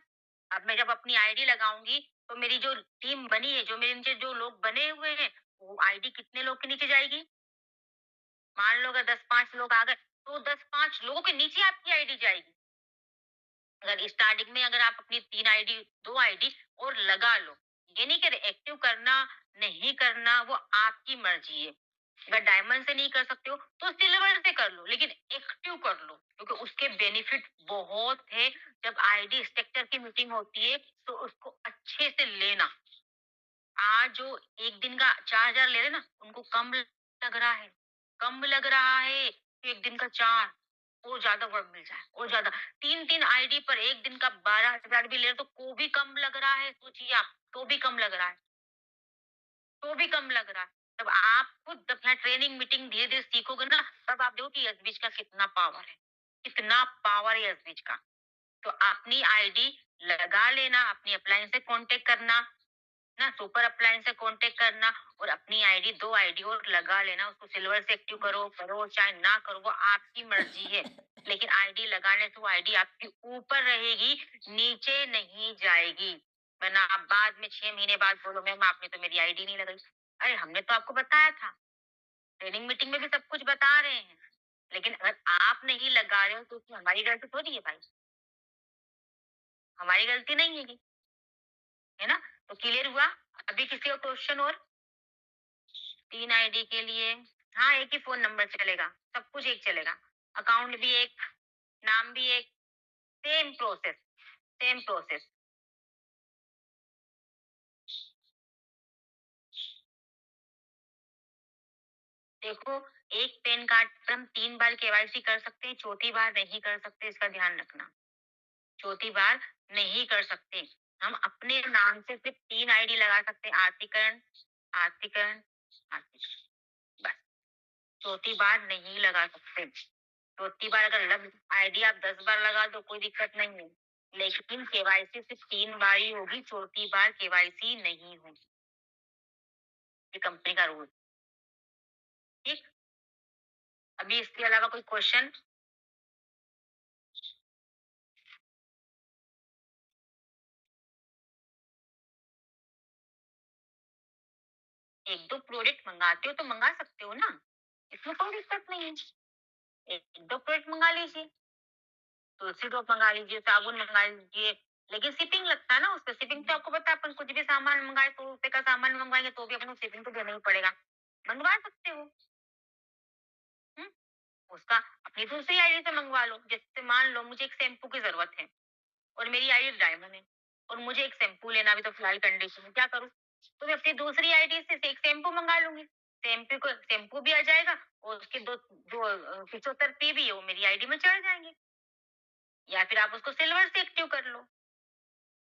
अब मैं जब अपनी आईडी लगाऊँगी, तो मेरी जो टीम बनी है, जो मेरे नीचे जो लोग बने हुए हैं, वो आईडी कितने लोग के नीचे जाएगी? मान लो अगर 10-5 लोग आ गए, तो 10-5 लोगों के नीचे आपकी आईडी जाएगी। अगर स्टार्टिंग में अगर आप अपनी 3 आईडी 2 आईडी और लगा लो, ये नहीं कि एक्टिव करना, नहीं करना वो आपकी मर्ज़ी है। अगर डायमंड से नहीं कर सकते हो, तो सिल्वर से कर लो, लेकिन एक्टिव कर लो, क्योंकि उसके बेनिफिट बहुत है। जब आईडी स्ट्रक्चर की मीटिंग होती है, तो उसको अच्छे से लेना। आज जो 1 दिन का 4,000 ले रहे हैं ना, उनको कम लग रहा है। कम लग रहा है, कि 1 दिन का 4 और ज़्यादा वर्क मिल जाए और ज़्यादा। 3-3 आईडी पर 1 दिन का 12,000 भी ले रहे हो, तो भी कम लग रहा है, सोचिए आप, तो भी कम लग रहा है, तो भी कम लग रहा है। तब आप खुद अपना ट्रेनिंग मीटिंग धीरे-धीरे सीखोगे ना, तब आप देखो कि एसबीच का कितना पावर है, कितना पावर है एसबीच का। तो अपनी आईडी लगा लेना, अपनी अपलायंस से कॉन्टैक्ट करना, ना सुपर अपलायंस से कांटेक्ट करना और अपनी आईडी 2 आईडी और लगा लेना। उसको सिल्वर से एक्टिव करो चाहे ना करो, वो आपकी मर्जी है। लेकिन आईडी लगाने से वो आईडी आपके ऊपर रहेगी, नीचे नहीं जाएगी। वरना आप बाद में 6 महीने बाद बोलो मैम आपने तो मेरी आईडी नहीं लगाई। अरे हमने तो आपको बताया था, ट्रेनिंग मीटिंग में भी सब कुछ बता रहे हैं। लेकिन अगर आप नहीं लगा रहे हो तो उसमें हमारी गलती थोड़ी है भाई, हमारी गलती नहीं है ना? तो क्लियर हुआ? अभी किसी और क्वेश्चन और? 3 आईडी के लिए हाँ, एक ही फ़ोन नंबर चलेगा, सब कुछ एक चलेगा। अकाउंट भी एक, नाम भी एक, सेम प्रोसेस, सेम प्रोसेस। देखो, एक पैन कार्ड पर हम 3 बार केवाईसी कर सकते हैं, चौथी बार नहीं कर सकते, इसका ध्यान रखना। चौथी बार नहीं कर सकते। हम अपने नाम से सिर्फ़ 3 आईडी लगा सकते हैं, आरतीकरण, आरतीकरण, आरतीकरण, बस। चौथी बार नहीं लगा सकते। चौथी बार अगर लग आईडी आप 10 बार लगा दो कोई दिक्कत नहीं है। लेकिन केवाईसी सिर्फ 3 बार ही होगी, चौथी बार केवाईसी नहीं होगी। ये कंपनी का रूल, ठीक? अभी इसके अलावा कोई क्वेश्चन? एक दो प्रोडक्ट मंगाते हो तो मंगा सकते हो ना, इसमें कोई दिक्कत नहीं है। एक दो प्रोडक्ट मंगा लीजिए, तुलसी ड्रॉप मंगा लीजिए, साबुन मंगा लीजिए, लेकिन शिपिंग लगता है ना उसपे। शिपिंग तो आपको पता है, अपन कुछ भी सामान मंगाए, 100 रुपए का सामान मंगवाएंगे तो भी अपन को शिपिंग तो देना ही पड़ेगा। मंगवा सकते हो। हम्म, उसका अपनी दूसरी आईडी से मंगवा लो। जैसे मान लो मुझे एक शैम्पू की जरूरत है और मेरी आईडी डायमंड है और मुझे एक शैम्पू लेना, अभी तो फिलहाल कंडीशन में क्या करूँ? तो मैं अपनी दूसरी आईडी से एक शैम्पू मंगा लूंगी। शैम्पू भी आ जाएगा और उसके दो जो 75 पी भी है वो मेरी आईडी में चढ़ जाएंगे। या फिर आप उसको सिल्वर से एक्टिव कर लो,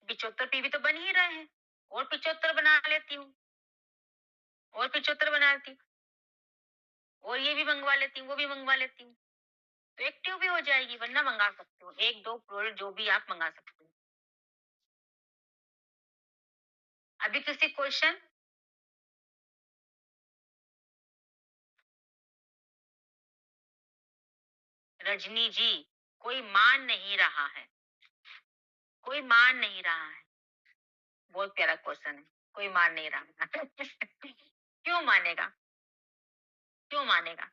75 पीवी तो बन ही रहे हैं, और 75 बना लेती हूँ, और 75 बना लेती हूँ, और ये भी मंगवा लेती हूँ, वो भी मंगवा लेती हूँ, तो एक्टिव भी हो जाएगी। वरना मंगा सकते हो, एक दो प्रोडक्ट जो भी आप मंगा सकते हो। अभी किसी क्वेश्चन? रजनी जी, कोई मान नहीं रहा है, कोई मान नहीं रहा है। बहुत प्यारा क्वेश्चन है, कोई मान नहीं रहा क्यों मानेगा? क्यों मानेगा?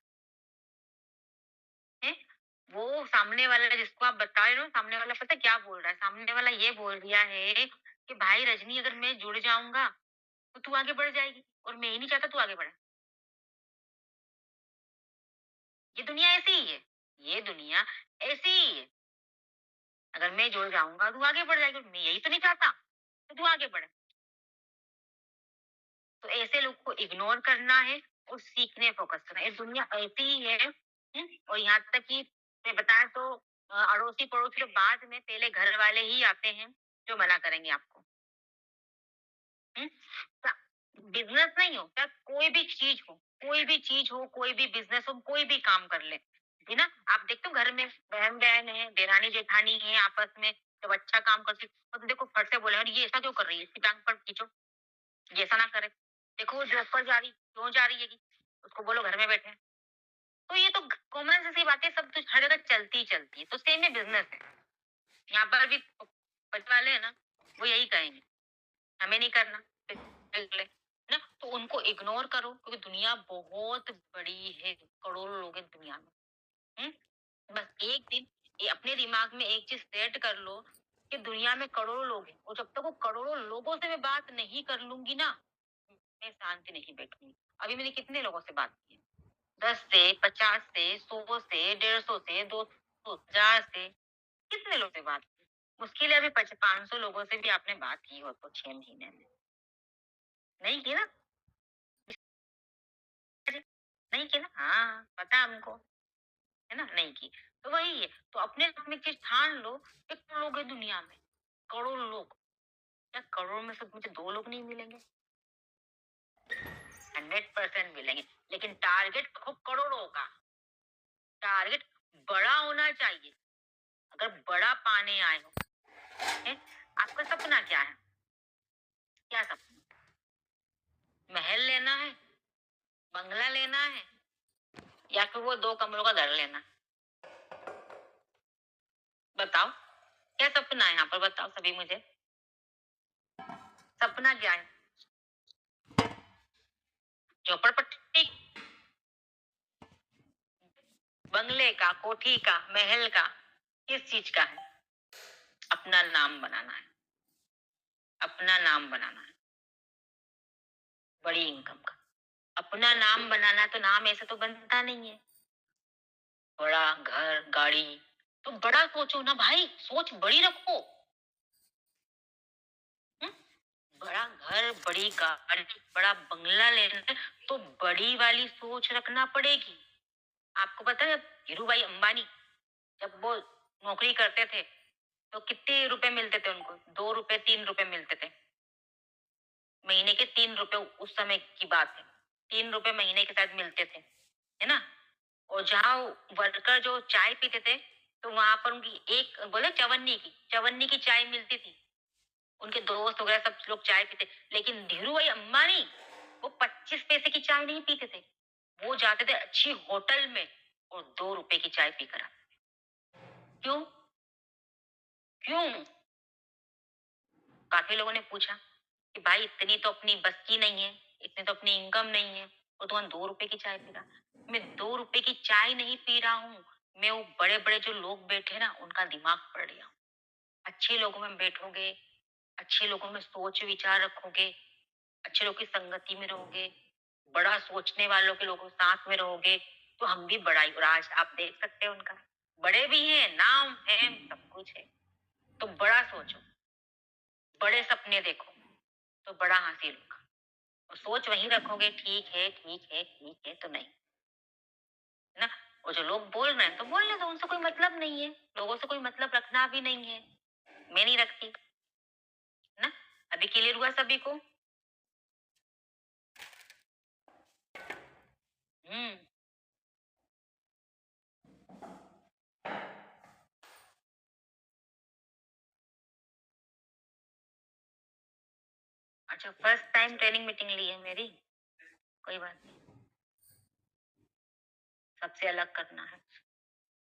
है? वो सामने वाला जिसको आप बता रहे हो, सामने वाला पता है क्या बोल रहा है? सामने वाला ये बोल दिया है कि भाई रजनी अगर मैं जुड़ जाऊंगा तो तू आगे बढ़ जाएगी, और मैं ही नहीं चाहता तू आगे बढ़े। ये दुनिया ऐसी ही है, ये दुनिया ऐसी ही है। अगर मैं जुड़ जाऊंगा तू आगे बढ़ जाएगी, मैं यही तो नहीं चाहता तो तू आगे बढ़े। तो ऐसे लोग को इग्नोर करना है और सीखने फोकस करना है। ये दुनिया ऐसी ही है। और यहाँ तक कि मैं बताएं तो अड़ोसी पड़ोसी तो बाद में, पहले घर वाले ही आते हैं जो मना करेंगे आपको। हुँ? सा बिज़नेस नहीं हो, क्या कोई भी चीज़ हो, कोई भी चीज़ हो, कोई भी बिज़नेस हो, कोई भी काम कर लें, है ना? आप देखते हो घर में बहन-बहन है, देरानी-जेठानी है, आपस में जब अच्छा काम करती है तो देखो फट से बोले, "अरे! ये ऐसा क्यों कर रही है? इसकी टाँग पर खींचो, ये ऐसा ना करे। देखो वो जॉब पर जा रही, क्यों जा रही है ये? उसको बोलो घर में बैठे।" तो ये तो कॉमन सी बातें सब तो हर जगह चलती ही चलती है, तो सेम ही बिज़नेस है। यहाँ पर भी प वाले हैं ना, वो यही कहेंगे, हमें नहीं करना, बिल्कुल है ना। तो उनको इग्नोर करो, क्योंकि दुनिया बहुत बड़ी है, करोड़ों लोग हैं दुनिया में। हम्म? बस एक दिन ये अपने दिमाग में एक चीज सेट कर लो कि दुनिया में करोड़ों लोग हैं, और जब तक वो करोड़ों लोगों से मैं बात नहीं कर लूंगी ना, मैं शांति नहीं बैठूंगी। अभी मैंने कितने लोगों से बात की है? 10 से, 50 से, 100 से, 150 से, 200, 1000 से, कितने लोगों से बात की? मुश्किल है अभी 500 लोगों से भी आपने बात की हो तो 6 महीने में। नहीं की ना? नहीं की ना? हाँ, पता है हमको, है ना? नहीं की। तो वही है, तो अपने आप में एक चीज ठान लो, कितने लोग हैं दुनिया में? करोड़ लोग। क्या करोड़ में से मुझे 2 लोग नहीं मिलेंगे? 100% मिलेंगे, लेकिन टारगेट रखो करोड़ों का। टारगेट बड़ा होना चाहिए। अगर बड़ा पाने आए हो, है? आपका सपना क्या है? क्या सपना? महल लेना है, बंगला लेना है, या फिर वो 2 कमरों का घर लेना? बताओ, क्या सपना है यहाँ पर? बताओ सभी मुझे, सपना क्या है? झोपड़पट्टी, बंगले का, कोठी का, महल का, किस चीज का है? अपना नाम बनाना है, अपना नाम बनाना है, बड़ी इनकम का। अपना नाम बनाना, तो नाम ऐसे तो बनता नहीं है। बड़ा घर, गाड़ी, तो बड़ा सोचो ना भाई, सोच बड़ी रखो। हम्म? बड़ा घर, बड़ी गाड़ी, बड़ा बंगला लेना है, तो बड़ी वाली सोच रखना पड़ेगी। आपको पता है धीरू भाई अंबानी जब वो नौकरी करते थे, तो कितने रुपए मिलते थे उनको? 2 रुपए, 3 रुपए मिलते थे महीने के। 3 रुपए उस समय की बात है, 3 रुपए महीने के साथ मिलते थे, है ना? और जहाँ वर्कर जो चाय पीते थे, तो वहां पर उनकी एक बोले चवन्नी की चाय मिलती थी। उनके दोस्त वगैरह सब लोग चाय पीते, लेकिन धीरू भाई अंबानी वो 25 पैसे की चाय नहीं पीते थे। वो जाते थे अच्छी होटल में और 2 रुपए की चाय पीकर आते। क्यों? क्यों? काफी लोगों ने पूछा कि भाई इतनी तो अपनी बस की नहीं है, इतनी तो अपनी इनकम नहीं है, और तुम 2 रुपए की चाय पी रहा। मैं 2 रुपए की चाय नहीं पी रहा हूँ, मैं वो बड़े बड़े जो लोग बैठे ना उनका दिमाग पढ़ रहा हूँ। अच्छे लोगों में बैठोगे, अच्छे लोगों में सोच विचार रखोगे, अच्छे लोगों की संगति में रहोगे, बड़ा सोचने वालों के लोगों के साथ में रहोगे, तो हम भी बड़ा ही। और आज आप देख सकते हैं उनका, बड़े भी हैं, नाम है, सब कुछ है। तो बड़ा सोचो, बड़े सपने देखो, तो बड़ा हासिल होगा। और सोच वही रखोगे ठीक है, ठीक है, ठीक है, तो नहीं, है ना? और जो लोग बोल रहे हैं तो बोलने दो, उनसे कोई मतलब नहीं है, लोगों से कोई मतलब रखना भी नहीं है। मैं नहीं रखती, है ना? अभी क्लियर हुआ सभी को? हम्म। अच्छा, फर्स्ट टाइम ट्रेनिंग मीटिंग ली है मेरी, कोई बात नहीं। सबसे अलग करना है,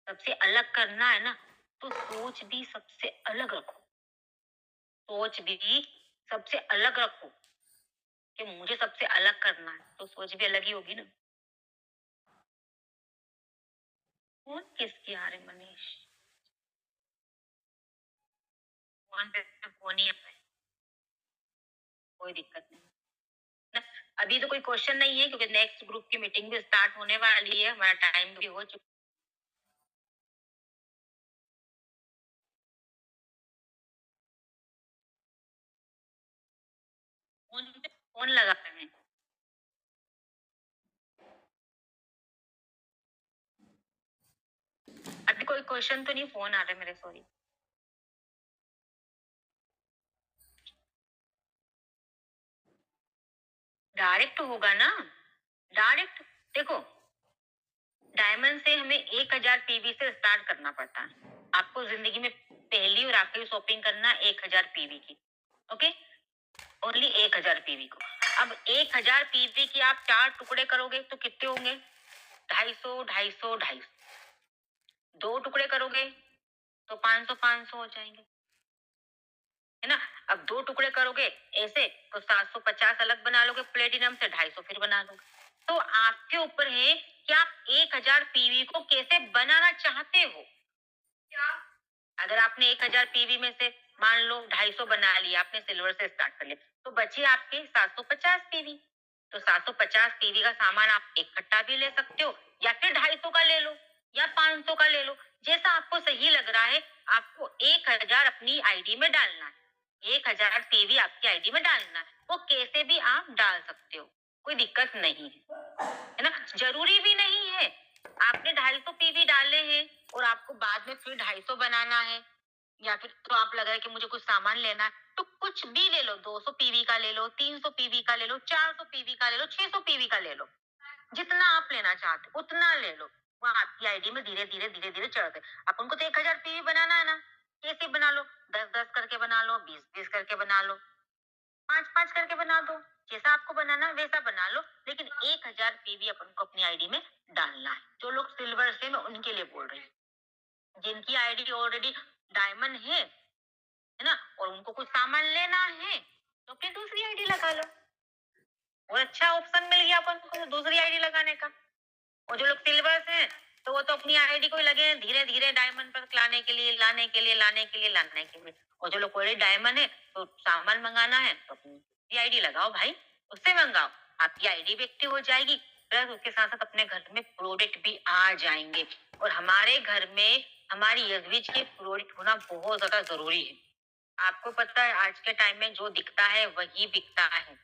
सबसे अलग करना है ना, तो सोच भी सबसे अलग रखो। सोच भी सबसे अलग रखो कि मुझे सबसे अलग करना है, तो सोच भी अलग ही होगी ना। फोन किसकी आ रहे मनीष? फोन पे फोन ही आता है, कोई दिक्कत नहीं ना। अभी तो कोई क्वेश्चन नहीं है, क्योंकि नेक्स्ट ग्रुप की मीटिंग भी स्टार्ट होने वाली है, हमारा टाइम भी हो चुका। फोन पे फोन लगा रहे हैं। अभी कोई क्वेश्चन तो नहीं, फोन आ रहा है मेरे, सॉरी। डायरेक्ट होगा ना, डायरेक्ट। देखो, डायमंड से हमें 1000 पीवी से स्टार्ट करना पड़ता है। आपको जिंदगी में पहली और आखिरी शॉपिंग करना 1000 पीवी की, ओके? ओनली 1000 पीवी को। अब 1000 पीवी की आप 4 टुकड़े करोगे तो कितने होंगे? 250, 250, 250। 2 टुकड़े करोगे तो 500, 500 हो जाएंगे, है ना? अब 2 टुकड़े करोगे ऐसे तो 750 अलग बना लोगे प्लेटिनम से, 250 फिर बना लोगे। तो आपके ऊपर है कि आप 1000 पीवी को कैसे बनाना चाहते हो। अगर आपने 1000 पीवी में से मान लो 250 बना लिया, आपने सिल्वर से स्टार्ट कर लिया, तो बची आपके 750 पीवी। तो 750 पीवी का सामान आप इकट्ठा भी ले सकते हो, या फिर 250 का ले लो या 500 का ले लो, जैसा आपको सही लग रहा है। आपको 1000 अपनी आईडी में डालना है, 1000 पीवी आपकी आईडी में डालना है। वो कैसे भी आप डाल सकते हो, कोई दिक्कत नहीं है ना। जरूरी भी नहीं है आपने 250 पीवी डाले हैं और आपको बाद में फिर 250 बनाना है, या फिर तो आप लग रहा है कि मुझे कुछ सामान लेना है, तो कुछ भी ले लो, 200 पीवी का ले लो, 300 पीवी का ले लो, 400 पीवी का ले लो, 600 पीवी का ले लो, जितना आप लेना चाहते हो उतना ले लो। वो आपकी आईडी में धीरे धीरे चढ़ते। आप उनको तो 1000 पीवी बनाना है ना, कैसे बना लो, 10-10 करके बना लो, 20-20 करके बना लो, 5-5 करके बना दो, जैसा आपको बनाना वैसा बना लो, लेकिन 1000 पीवी अपन को अपनी आईडी में डालना है। जो लोग सिल्वर से, मैं उनके लिए बोल रही हूँ, जिनकी आईडी ऑलरेडी डायमंड है ना, और उनको कुछ सामान लेना है, तो अपनी दूसरी आईडी लगा लो। और अच्छा ऑप्शन मिल गया अपन को दूसरी आईडी लगाने का। और जो लोग सिल्वर से हैं, तो वो तो अपनी आईडी को लगे हैं धीरे धीरे डायमंड पर लाने के लिए। और जो लोग ऑलरेडी डायमंड है, तो सामान मंगाना है तो अपनी आईडी लगाओ भाई, उससे मंगाओ, आपकी आईडी भी एक्टिव हो जाएगी, प्लस उसके साथ साथ अपने घर में प्रोडक्ट भी आ जाएंगे। और हमारे घर में हमारी एसबीज के प्रोडक्ट होना बहुत ज्यादा जरूरी है। आपको पता है आज के टाइम में जो दिखता है वही बिकता है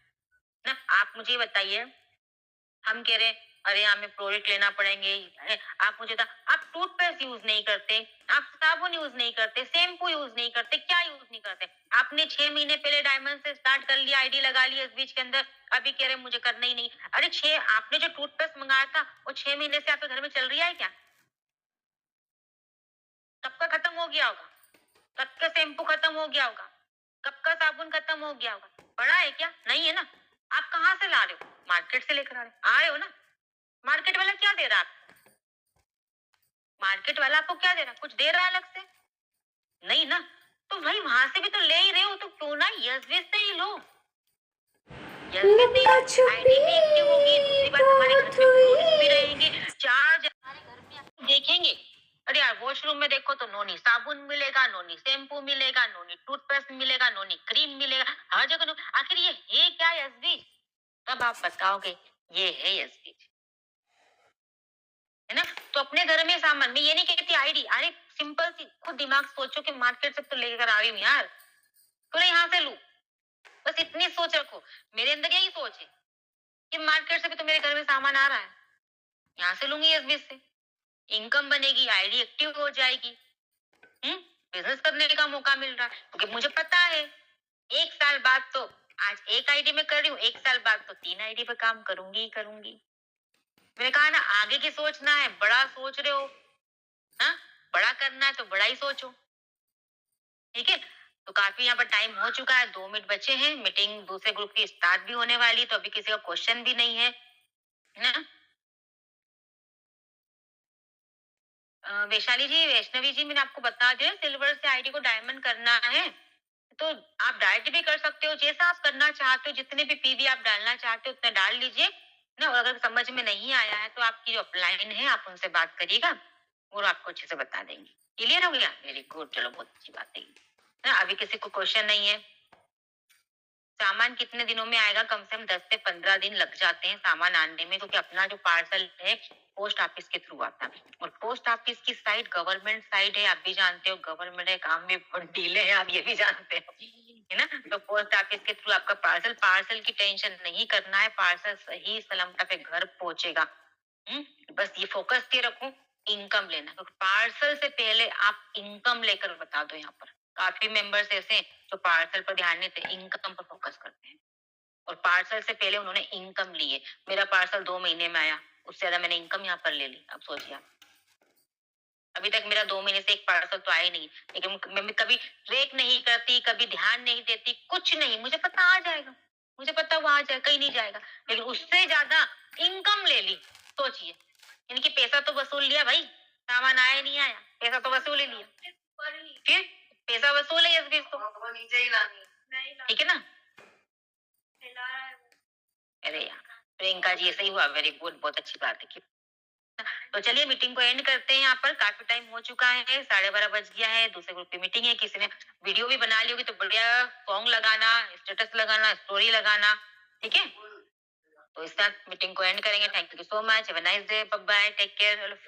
ना। आप मुझे बताइए, हम कह रहे हैं अरे हमें प्रोडक्ट लेना पड़ेंगे, आप मुझे आप टूथपेस्ट यूज नहीं करते, आप साबुन यूज नहीं करते, शैम्पू यूज नहीं करते, क्या यूज नहीं करते। आपने 6 महीने पहले डायमंड से स्टार्ट कर लिया, आईडी लगा ली इस बीच के अंदर, अभी कह रहे मुझे करना ही नहीं। अरे आपने जो टूथपेस्ट मंगाया था वो 6 महीने से आपके घर में चल रहा है क्या? कब का खत्म हो गया होगा, कब का शैम्पू खत्म हो गया होगा, कब का साबुन खत्म हो गया होगा, पड़ा है क्या? नहीं है ना। आप कहाँ से ला रहे हो? मार्केट से लेकर आ रहे हो ना। मार्केट वाला क्या दे रहा है आपको? मार्केट वाला आपको क्या दे रहा है? कुछ दे रहा है अलग से? नहीं ना। तो भाई वहां से भी तो ले ही रहे हो, तो क्यों ना यस से ही लो। लुका छुपी आईडी भी एक्टिव होगी, दूसरी बात हमारे घर में प्रोडक्ट भी रहेंगे, चार्ज हमारे घर में आप देखेंगे। अरे यार वॉशरूम में देखो तो नोनी साबुन मिलेगा, नोनी शैम्पू मिलेगा, नोनी टूथपेस्ट मिलेगा, नोनी क्रीम मिलेगा, हर जगह आखिर ये है क्या एसबी? तब आप बताओगे ये है एसबी, है ना। तो अपने घर में सामान, मैं ये नहीं कहती आईडी, अरे सिंपल सी खुद दिमाग सोचो कि मार्केट से तो लेकर आ रही हूँ यार, तो यहाँ से लूं, बस इतनी सोच रखो। मेरे अंदर यही सोच है कि मार्केट से भी तो मेरे घर में सामान आ रहा है, यहाँ से लूंगी एसबी से, इनकम बनेगी, आईडी एक्टिव हो जाएगी, बिजनेस करने का मौका मिल रहा है। क्योंकि मुझे पता है 1 साल बाद तो, आज एक आईडी में कर रही हूँ, 1 साल बाद तो 3 आईडी पे काम करूंगी ही करूंगी। मैंने कहा ना आगे की सोचना है, बड़ा सोच रहे हो, हाँ बड़ा करना है तो बड़ा ही सोचो, ठीक है। तो काफी यहाँ पर टाइम हो चुका है, 2 मिनट बचे हैं, मीटिंग दूसरे ग्रुप की स्टार्ट भी होने वाली, तो अभी किसी का क्वेश्चन भी नहीं है ना। वैशाली जी, वैष्णवी जी, मैंने आपको बता दिया सिल्वर से आईडी को डायमंड करना है तो आप डायरेक्ट भी कर सकते हो, जैसा आप करना चाहते हो, जितने भी पीवी आप डालना चाहते हो उतने डाल लीजिए ना। और अगर समझ में नहीं आया है तो आपकी जो अपलाइन है आप उनसे बात करिएगा, और आपको अच्छे से बता देंगे। क्लियर हो गया? वेरी गुड, चलो बहुत अच्छी बात है ना। अभी किसी को क्वेश्चन नहीं है? सामान कितने दिनों में आएगा? कम से कम 10 से 15 दिन लग जाते हैं सामान आने में, क्योंकि अपना जो पार्सल है पोस्ट ऑफिस के थ्रू आता है, और पोस्ट ऑफिस की साइट गवर्नमेंट साइट है, आप भी जानते हो, गवर्नमेंट के काम में बहुत डीले है, आप ये भी जानते हो, है ना। तो पोस्ट ऑफिस के थ्रू आपका पार्सल की टेंशन नहीं करना है, पार्सल सही सलामत पे घर पहुंचेगा। बस ये फोकस के रखो, इनकम लेना, तो पार्सल से पहले आप इनकम लेकर बता दो। यहाँ पर काफी मेंबर्स ऐसे हैं जो पार्सल पर ध्यान नहीं देते, इनकम पर फोकस करते हैं, और पार्सल से पहले उन्होंने इनकम ली है। मेरा पार्सल 2 महीने में आया, उससे ज्यादा मैंने इनकम यहाँ पर ले ली। अब सोचिए आप, अभी तक मेरा 2 महीने से एक पार्सल तो आया नहीं, लेकिन मैं कभी ट्रैक नहीं करती, कभी ध्यान नहीं देती, कुछ नहीं, मुझे पता आ जाएगा, मुझे पता वो आ जाएगा, कहीं नहीं जाएगा, लेकिन उससे ज्यादा इनकम ले ली। सोचिए, इनकी पैसा तो वसूल लिया भाई, सामान आया नहीं आया, पैसा तो वसूल ही लिया, फिर पैसा वसूल है इस बीच तो नीचे ही लानी, ठीक है ना? अरे यार, प्रियंका जी ऐसा ही हुआ, वेरी गुड, बहुत अच्छी बात है। तो चलिए मीटिंग को एंड करते हैं यहाँ पर, काफी टाइम हो चुका है, 12:30 बज गया है, दूसरे ग्रुप की मीटिंग है, किसी ने वीडियो भी बना ली होगी तो बढ़िया सॉन्ग लगाना, स्टेटस लगाना, स्टोरी लगाना, ठीक है? तो इस साथ मीटिंग को एंड करेंगे। Thank you so much, have a nice day, bye bye, take care.